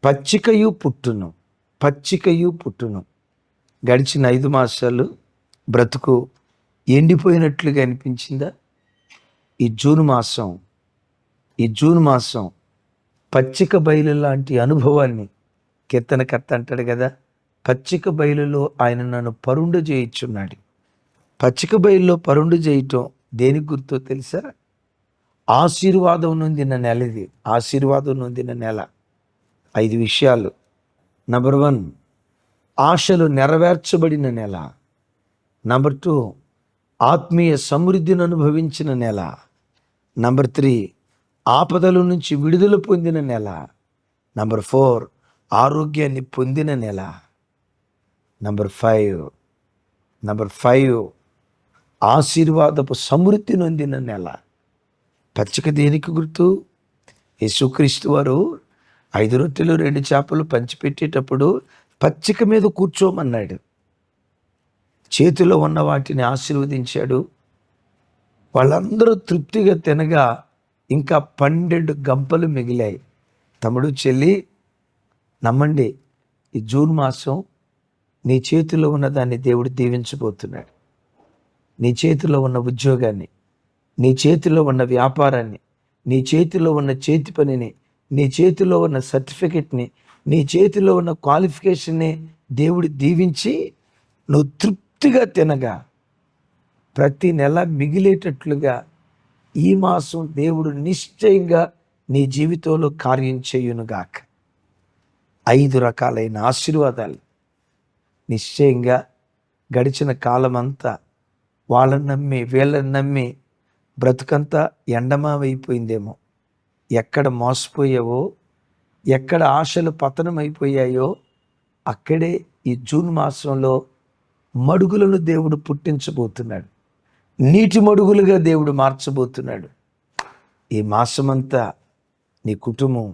పచ్చికయు పుట్టును, పచ్చికయు పుట్టును. గడిచిన 5 మాసాలు బ్రతుకు ఎండిపోయినట్లుగా అనిపించిందా? ఈ జూన్ మాసం పచ్చిక బయలు లాంటి అనుభవాన్ని కీర్తనకర్త అంటాడు కదా, పచ్చిక బయలులో ఆయన నన్ను పరుండు చేయించున్నాడు. పచ్చిక బయలులో పరుండు చేయటం దేనికి గుర్తో తెలుసా? ఆశీర్వాదం నొందిన నెల ఇది. ఆశీర్వాదం నొందిన నెల. 5 విషయాలు. నంబర్ 1, ఆశలు నెరవేర్చబడిన నెల. నంబర్ 2, ఆత్మీయ సమృద్ధిని అనుభవించిన నెల. నంబర్ 3, ఆపదల నుంచి విడుదల పొందిన నెల. నంబర్ 4, ఆరోగ్యాన్ని పొందిన నెల. నంబర్ 5, ఆశీర్వాదపు సమృద్ధి నొందిన నెల. పచ్చిక దేనికి గుర్తు? యేసుక్రీస్తు వారు 5 రొట్టెలు 2 చేపలు పంచిపెట్టేటప్పుడు పచ్చిక మీద కూర్చోమన్నాడు. చేతిలో ఉన్న వాటిని ఆశీర్వదించాడు. వాళ్ళందరూ తృప్తిగా తినగా ఇంకా 12 గంపలు మిగిలాయి. తమ్ముడు, చెల్లి, నమ్మండి, ఈ జూన్ మాసం నీ చేతిలో ఉన్న దాన్ని దేవుడు దీవించబోతున్నాడు. నీ చేతిలో ఉన్న ఉద్యోగాన్ని, నీ చేతిలో ఉన్న వ్యాపారాన్ని, నీ చేతిలో ఉన్న చేతి పనిని, నీ చేతిలో ఉన్న సర్టిఫికెట్ని, నీ చేతిలో ఉన్న క్వాలిఫికేషన్ని దేవుడు దీవించి నువ్వు తృప్తిగా తినగా ప్రతి నెల మిగిలేటట్లుగా ఈ మాసం దేవుడు నిశ్చయంగా నీ జీవితంలో కార్యం చేయునుగాక. 5 రకాలైన ఆశీర్వాదాలు నిశ్చయంగా. గడిచిన కాలమంతా వాళ్ళని నమ్మి వీళ్ళని నమ్మి బ్రతుకంతా ఎండమావైపోయిందేమో. ఎక్కడ మోసపోయావో, ఎక్కడ ఆశలు పతనమైపోయాయో అక్కడే ఈ జూన్ మాసంలో మడుగులను దేవుడు పుట్టించబోతున్నాడు. నీటి మడుగులుగా దేవుడు మార్చబోతున్నాడు. ఈ మాసమంతా నీ కుటుంబం,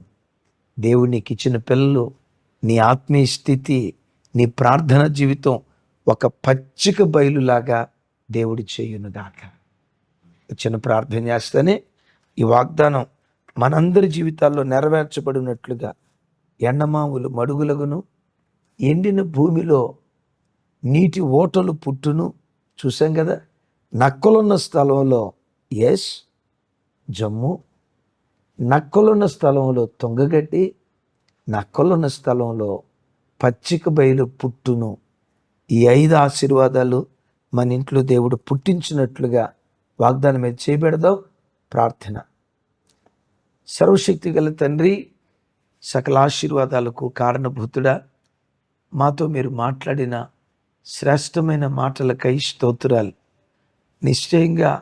దేవుడు నీకు ఇచ్చిన పిల్లలు, నీ ఆత్మీయ స్థితి, నీ ప్రార్థన జీవితం ఒక పచ్చిక బయలులాగా దేవుడు చేయునుగాక. చిన్న ప్రార్థన చేస్తేనే ఈ వాగ్దానం మనందరి జీవితాల్లో నెరవేర్చబడినట్లుగా ఎండమావులు మడుగులగును, ఎండిన భూమిలో నీటి ఓటలు పుట్టును. చూసాం కదా. నక్కలున్న స్థలంలో జమ్ము, నక్కలున్న స్థలంలో తొంగగడ్డి, నక్కలున్న స్థలంలో పచ్చిక బయలు పుట్టును. ఈ 5 ఆశీర్వాదాలు మన ఇంట్లో దేవుడు పుట్టించినట్లుగా వాగ్దానం మీద చేయబెడదాం. ప్రార్థన. సర్వశక్తి గల తండ్రి, సకల ఆశీర్వాదాలకు కారణభూతుడా, మాతో మీరు మాట్లాడిన శ్రేష్టమైన మాటలకై స్తోత్రాలు. నిశ్చయంగా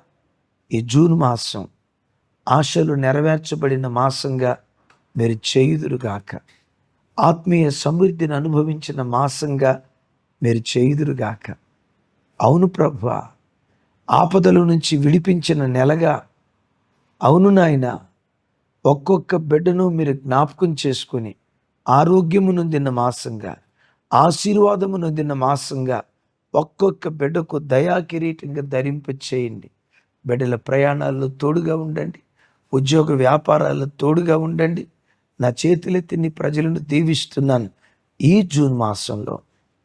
ఈ జూన్ మాసం ఆశలు నెరవేర్చబడిన మాసంగా మీరు చేయుదురుగాక. ఆత్మీయ సమృద్ధిని అనుభవించిన మాసంగా మీరు చేయుదురుగాక. అవును ప్రభువా, ఆపదల నుంచి విడిపించిన నెలగా, అవును నాయన, ఒక్కొక్క బిడ్డను మీరు జ్ఞాపకం చేసుకొని ఆరోగ్యము నొందిన మాసంగా, ఆశీర్వాదము నొందిన మాసంగా ఒక్కొక్క బిడ్డకు దయా కిరీటంగా ధరింప చేయండి. బిడ్డల ప్రయాణాల్లో తోడుగా ఉండండి. ఉద్యోగ వ్యాపారాల్లో తోడుగా ఉండండి. నా చేతులెత్తి నీ ప్రజలను దీవిస్తున్నాను. ఈ జూన్ మాసంలో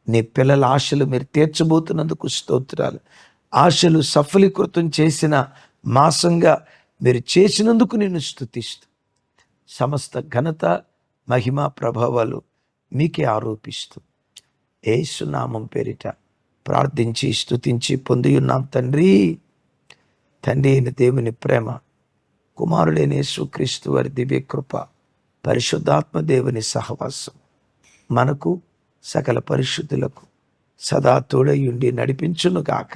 నీ పిల్లల ఆశలు మీరు తీర్చబోతున్నందుకు స్తోత్రాలు. ఆశలు సఫలీకృతం చేసిన మాసంగా మీరు చేసినందుకు నేను స్తుతిస్తూ సమస్త ఘనత, మహిమ, ప్రభావాలు మీకే ఆరోపిస్తూ యేసు నామం పేరిట ప్రార్థించి స్తుతించి పొంది ఉన్నాం తండ్రి. తండ్రి అయిన దేవుని ప్రేమ, కుమారుడైన యేసుక్రీస్తు వారి దివ్య కృప, పరిశుద్ధాత్మ దేవుని సహవాసం మనకు సకల పరిశుద్ధులకు సదా తోడై ఉండి నడిపించునుగాక.